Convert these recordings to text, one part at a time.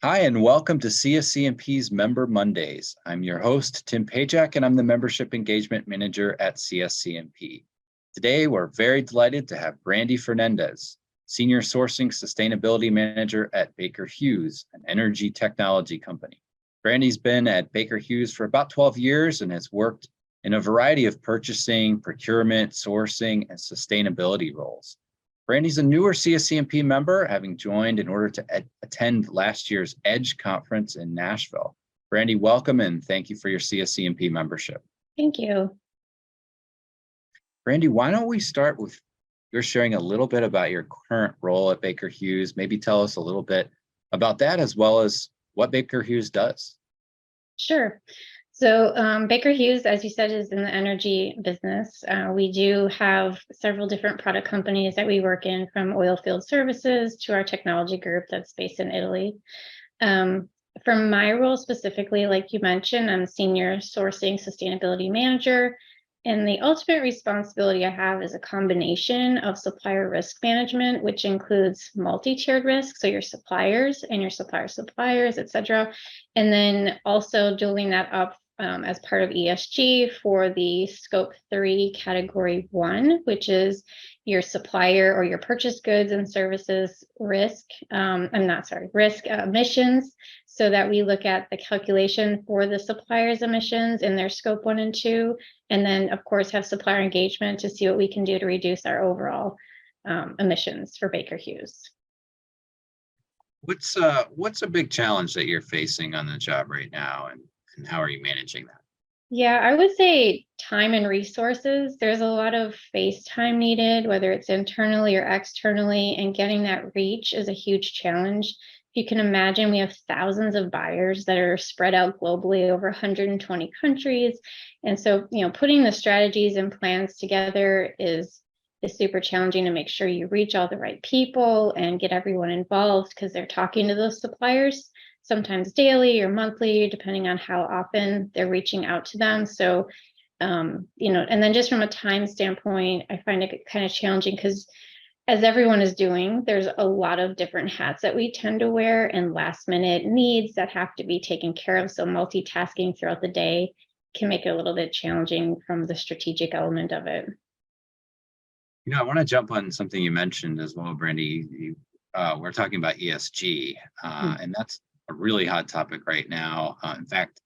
Hi, and welcome to CSCMP's Member Mondays. I'm your host, Tim Pajak, and I'm the Membership Engagement Manager at CSCMP. Today, we're very delighted to have Brandee Fernandez, Senior Sourcing Sustainability Manager at Baker Hughes, an energy technology company. Brandee's been at Baker Hughes for about 12 years and has worked in a variety of purchasing, procurement, sourcing, and sustainability roles. Brandee's a newer CSCMP member, having joined in order to attend last year's EDGE conference in Nashville. Brandee, welcome and thank you for your CSCMP membership. Thank you. Brandee, why don't we start with your sharing a little bit about your current role at Baker Hughes? Maybe tell us a little bit about that as well as what Baker Hughes does. Sure. So Baker Hughes, as you said, is in the energy business. We do have several different product companies that we work in, from oil field services to our technology group that's based in Italy. For my role specifically, like you mentioned, I'm Senior Sourcing Sustainability Manager. And the ultimate responsibility I have is a combination of supplier risk management, which includes multi-tiered risk, so your suppliers and your suppliers, et cetera. And then also doing that up as part of ESG for the Scope 3 Category 1, which is your supplier or your purchased goods and services risk, risk emissions, so that we look at the calculation for the supplier's emissions in their Scope 1 and 2, and then, of course, have supplier engagement to see what we can do to reduce our overall emissions for Baker Hughes. What's a big challenge that you're facing on the job right now, and how are you managing that? Yeah, I would say time and resources. There's a lot of face time needed, whether it's internally or externally, and getting that reach is a huge challenge. If you can imagine, we have thousands of buyers that are spread out globally over 120 countries. And so, putting the strategies and plans together is super challenging to make sure you reach all the right people and get everyone involved, because they're talking to those suppliers sometimes daily or monthly, depending on how often they're reaching out to them. So, and then just from a time standpoint, I find it kind of challenging because, as everyone is doing, there's a lot of different hats that we tend to wear and last minute needs that have to be taken care of. So multitasking throughout the day can make it a little bit challenging from the strategic element of it. I want to jump on something you mentioned as well, Brandee. We're talking about ESG, and that's a really hot topic right now. In fact,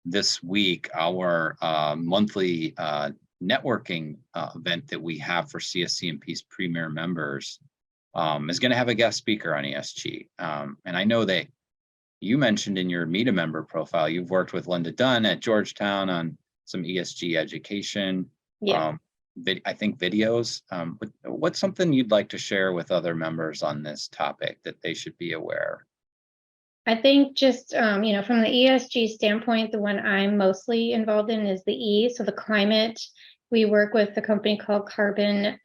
this week, our monthly networking event that we have for CSCMP's premier members is going to have a guest speaker on ESG. And I know that you mentioned in your Meet a Member profile, you've worked with Linda Dunn at Georgetown on some ESG education. Yeah. I think videos. What's something you'd like to share with other members on this topic that they should be aware? I think just, from the ESG standpoint, the one I'm mostly involved in is the E, so the climate. We work with a company called Carbon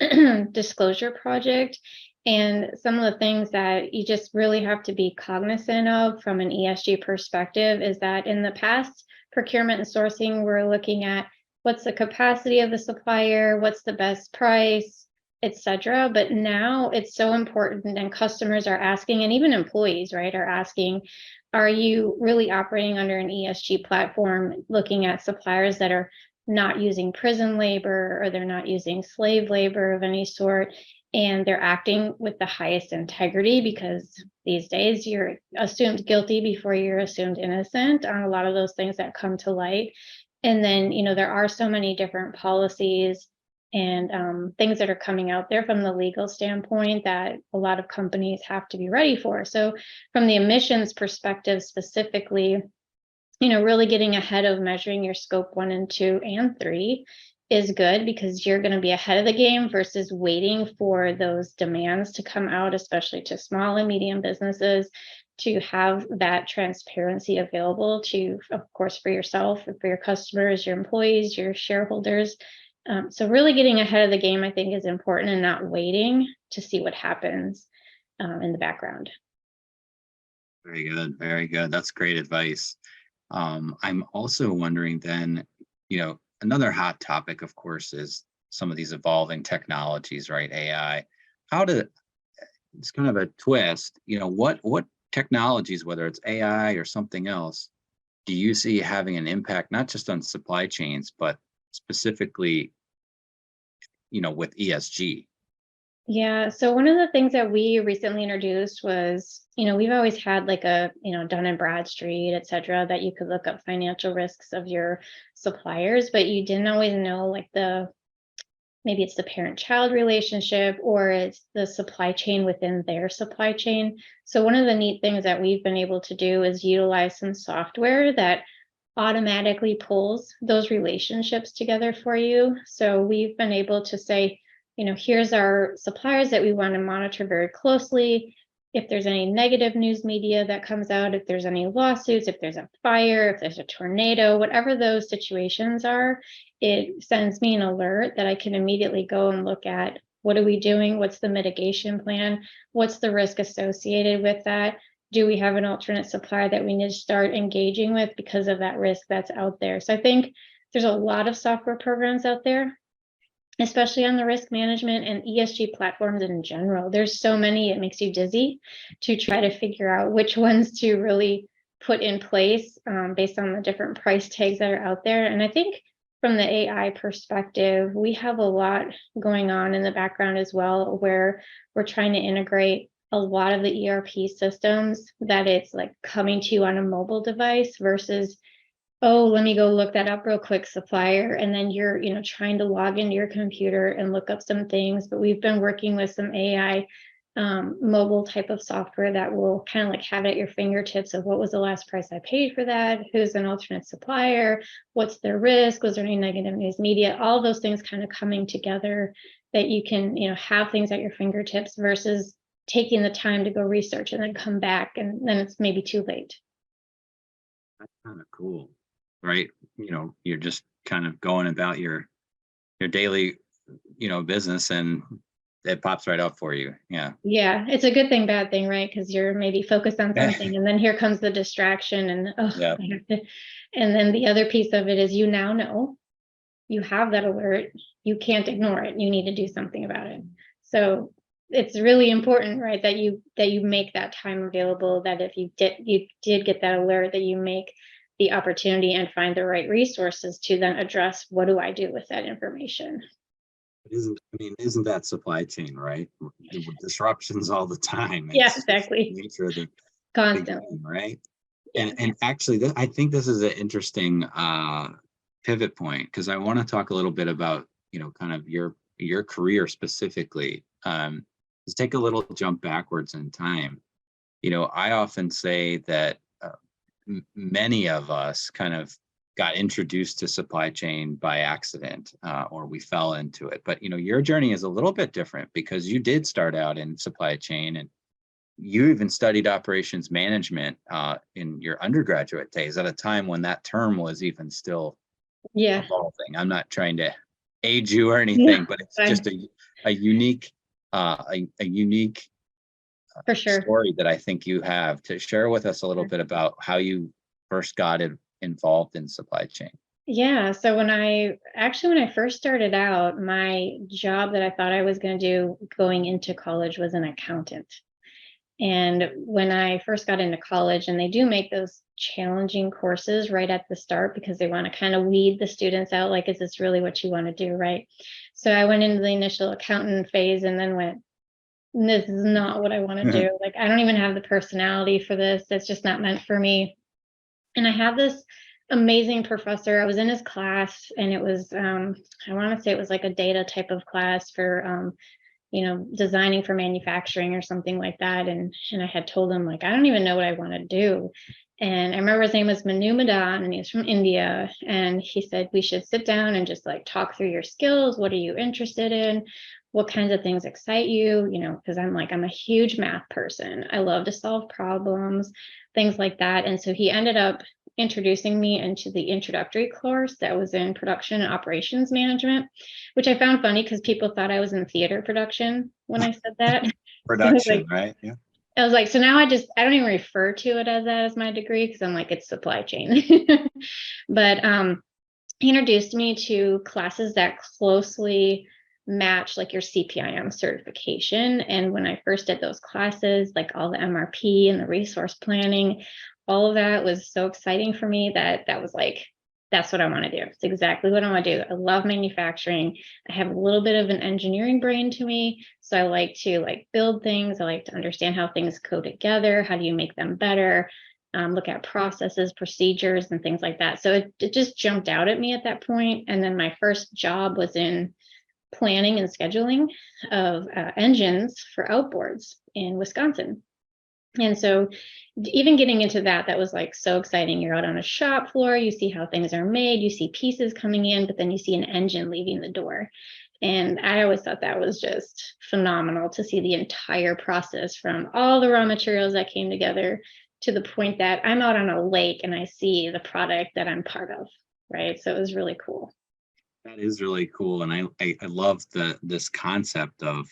Disclosure Project. And some of the things that you just really have to be cognizant of from an ESG perspective is that in the past, procurement and sourcing, we're looking at what's the capacity of the supplier, what's the best price, etc. But now it's so important, and customers are asking, and even employees, right, are asking, are you really operating under an ESG platform, looking at suppliers that are not using prison labor or they're not using slave labor of any sort, and they're acting with the highest integrity, because these days you're assumed guilty before you're assumed innocent on a lot of those things that come to light. And then, there are so many different policies and things that are coming out there from the legal standpoint that a lot of companies have to be ready for. So from the emissions perspective specifically, really getting ahead of measuring your Scope 1 and 2 and 3 is good, because you're going to be ahead of the game versus waiting for those demands to come out, especially to small and medium businesses, to have that transparency available to, of course, for yourself, for your customers, your employees, your shareholders. So really getting ahead of the game, I think, is important, and not waiting to see what happens in the background. Very good. Very good. That's great advice. I'm also wondering then, another hot topic, of course, is some of these evolving technologies, right? AI. It's kind of a twist, what technologies, whether it's AI or something else, do you see having an impact not just on supply chains, but specifically, with ESG? Yeah, so one of the things that we recently introduced was, we've always had like a, Dun and Bradstreet, et cetera, that you could look up financial risks of your suppliers, but you didn't always know like maybe it's the parent-child relationship or it's the supply chain within their supply chain. So one of the neat things that we've been able to do is utilize some software that automatically pulls those relationships together for you. So we've been able to say, here's our suppliers that we want to monitor very closely. If there's any negative news media that comes out, if there's any lawsuits, if there's a fire, if there's a tornado, whatever those situations are, it sends me an alert that I can immediately go and look at what are we doing? What's the mitigation plan? What's the risk associated with that? Do we have an alternate supplier that we need to start engaging with because of that risk that's out there? So I think there's a lot of software programs out there, especially on the risk management and ESG platforms in general. There's so many, it makes you dizzy to try to figure out which ones to really put in place based on the different price tags that are out there. And I think from the AI perspective, we have a lot going on in the background as well, where we're trying to integrate a lot of the ERP systems that it's like coming to you on a mobile device versus, oh, let me go look that up real quick, supplier. And then you're, trying to log into your computer and look up some things. But we've been working with some AI mobile type of software that will kind of like have it at your fingertips of what was the last price I paid for that, who's an alternate supplier, what's their risk, was there any negative news media, all those things kind of coming together that you can, have things at your fingertips versus taking the time to go research and then come back and then it's maybe too late. That's kind of cool, right? You're just kind of going about your daily, business, and it pops right up for you. Yeah. Yeah, it's a good thing, bad thing, right? Because you're maybe focused on something and then here comes the distraction and Yeah. I have to. And then the other piece of it is you now know you have that alert, you can't ignore it, you need to do something about it. So it's really important, right, that you make that time available, that if you did get that alert, that you make the opportunity and find the right resources to then address what do I do with that information. Isn't that supply chain, right? Disruptions all the time. Yeah, It's exactly. the nature of the Constantly. game, right? Yeah. And actually, I think this is an interesting pivot point, because I want to talk a little bit about, kind of your career specifically. Let's take a little jump backwards in time. I often say that many of us kind of got introduced to supply chain by accident, or we fell into it. But your journey is a little bit different because you did start out in supply chain, and you even studied operations management in your undergraduate days at a time when that term was even still evolving. I'm not trying to age you or anything, but it's just a unique for sure story that I think you have to share with us a little bit about how you first got involved in supply chain. Yeah, so when I first started out, my job that I thought I was going to do going into college was an accountant. And when I first got into college, and they do make those challenging courses right at the start because they want to kind of weed the students out, like, is this really what you want to do, right? So I went into the initial accountant phase and then went, this is not what I want to do. Like, I don't even have the personality for this. It's just not meant for me. And I have this amazing professor. I was in his class, and it was, I want to say it was like a data type of class for, designing for manufacturing or something like that. And I had told him, like, I don't even know what I want to do. And I remember his name was Manu Madan, and he was from India. And he said, we should sit down and just like talk through your skills. What are you interested in? What kinds of things excite you? Because I'm a huge math person. I love to solve problems, things like that. And so he ended up introducing me into the introductory course that was in production and operations management, which I found funny because people thought I was in theater production when I said that. Production, right? Yeah. I was like, so now I don't even refer to it as that as my degree because I'm like, it's supply chain. But he introduced me to classes that closely match like your CPIM certification. And when I first did those classes, like all the MRP and the resource planning, all of that was so exciting for me that was like, that's what I want to do. It's exactly what I want to do. I love manufacturing. I have a little bit of an engineering brain to me. So I like to like build things. I like to understand how things go together. How do you make them better? Look at processes, procedures, and things like that. So it just jumped out at me at that point. And then my first job was in planning and scheduling of engines for outboards in Wisconsin. And so even getting into that was like so exciting. You're out on a shop floor, you see how things are made, you see pieces coming in, but then you see an engine leaving the door. And I always thought that was just phenomenal to see the entire process from all the raw materials that came together to the point that I'm out on a lake and I see the product that I'm part of, right? So it was really cool. That is really cool. And I love this concept of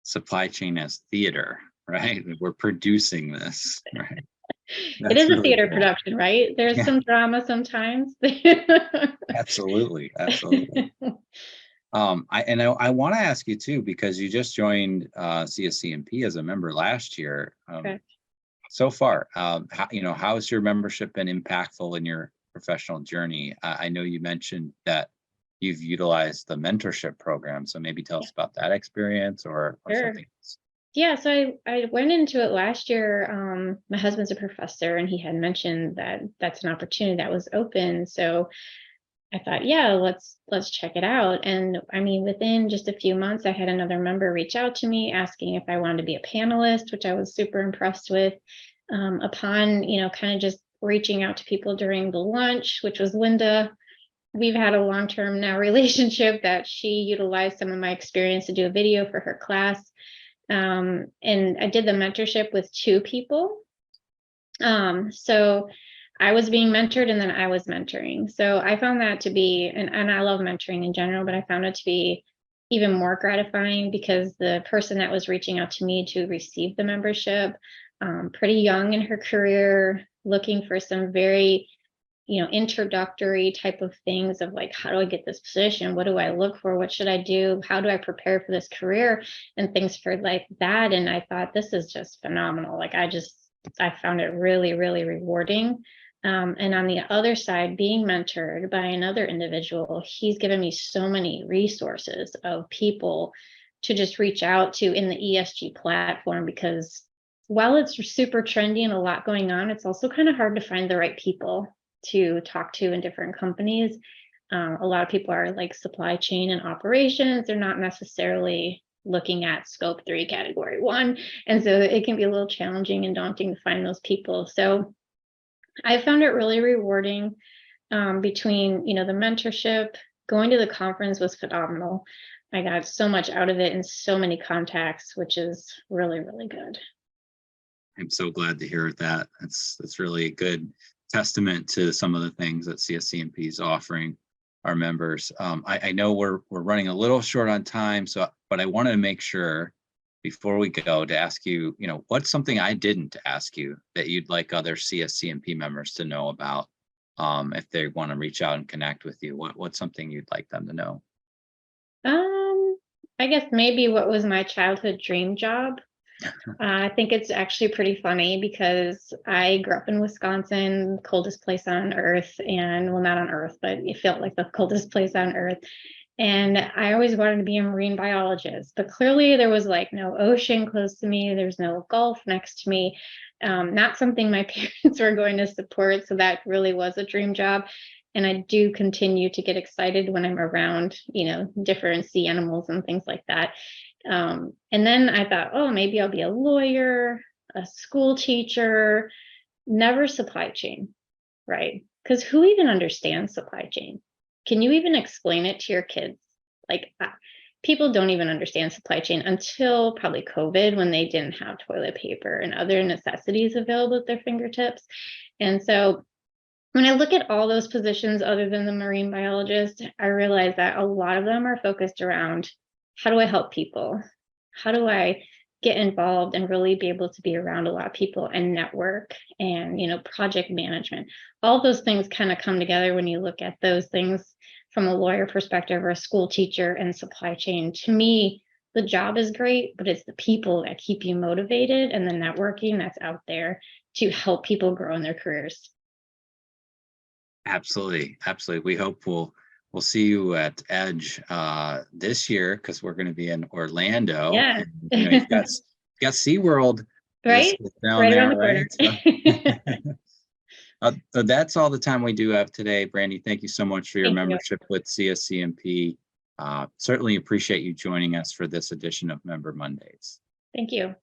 supply chain as theater, right? We're producing this, right? It is a Really theater cool. production, right? There's Yeah, some drama sometimes. absolutely. Absolutely. I want to ask you too, because you just joined CSCMP as a member last year. Okay. So far, how's your membership been impactful in your professional journey? I know you mentioned that you've utilized the mentorship program, so maybe tell us about that experience or Sure. something else. Yeah, so I went into it last year. My husband's a professor, and he had mentioned that that's an opportunity that was open. So I thought, yeah, let's check it out. And I mean, within just a few months, I had another member reach out to me asking if I wanted to be a panelist, which I was super impressed with. Upon, kind of just reaching out to people during the lunch, which was Linda. We've had a long-term now relationship that she utilized some of my experience to do a video for her class. And I did the mentorship with 2 people. So I was being mentored and then I was mentoring. So I found that to be, and I love mentoring in general, but I found it to be even more gratifying because the person that was reaching out to me to receive the membership, pretty young in her career, looking for some very introductory type of things of like, how do I get this position? What do I look for? What should I do? How do I prepare for this career? And things for like that. And I thought, this is just phenomenal. Like, I found it really, really rewarding. And on the other side, being mentored by another individual, he's given me so many resources of people to just reach out to in the ESG platform, because while it's super trendy and a lot going on, it's also kind of hard to find the right people to talk to in different companies. A lot of people are like supply chain and operations. They're not necessarily looking at scope 3 category 1. And so it can be a little challenging and daunting to find those people. So I found it really rewarding. Between, the mentorship, going to the conference was phenomenal. I got so much out of it and so many contacts, which is really, really good. I'm so glad to hear that. That's really a good testament to some of the things that CSCMP is offering our members. I know we're running a little short on time, but I wanted to make sure before we go to ask you, what's something I didn't ask you that you'd like other CSCMP members to know about, if they want to reach out and connect with you? What's something you'd like them to know? I guess maybe what was my childhood dream job. I think it's actually pretty funny because I grew up in Wisconsin, coldest place on earth, and well, not on earth, but it felt like the coldest place on earth. And I always wanted to be a marine biologist, but clearly there was like no ocean close to me. There's no Gulf next to me. Not something my parents were going to support. So that really was a dream job. And I do continue to get excited when I'm around, different sea animals and things like that. And then I thought, oh, maybe I'll be a lawyer, a school teacher, never supply chain, right? Because who even understands supply chain? Can you even explain it to your kids? Like, people don't even understand supply chain until probably COVID, when they didn't have toilet paper and other necessities available at their fingertips. And so when I look at all those positions other than the marine biologist, I realize that a lot of them are focused around, how do I help people? How do I get involved and really be able to be around a lot of people and network and, project management? All those things kind of come together when you look at those things from a lawyer perspective or a school teacher and supply chain. To me, the job is great, but it's the people that keep you motivated and the networking that's out there to help people grow in their careers. Absolutely. Absolutely. We hope we'll see you at Edge this year because we're going to be in Orlando. Yeah. And, you've got SeaWorld Right? is down Right there, around the right? corner. So that's all the time we do have today. Brandee, thank you so much for your Thank you. membership with CSCMP. Certainly appreciate you joining us for this edition of Member Mondays. Thank you.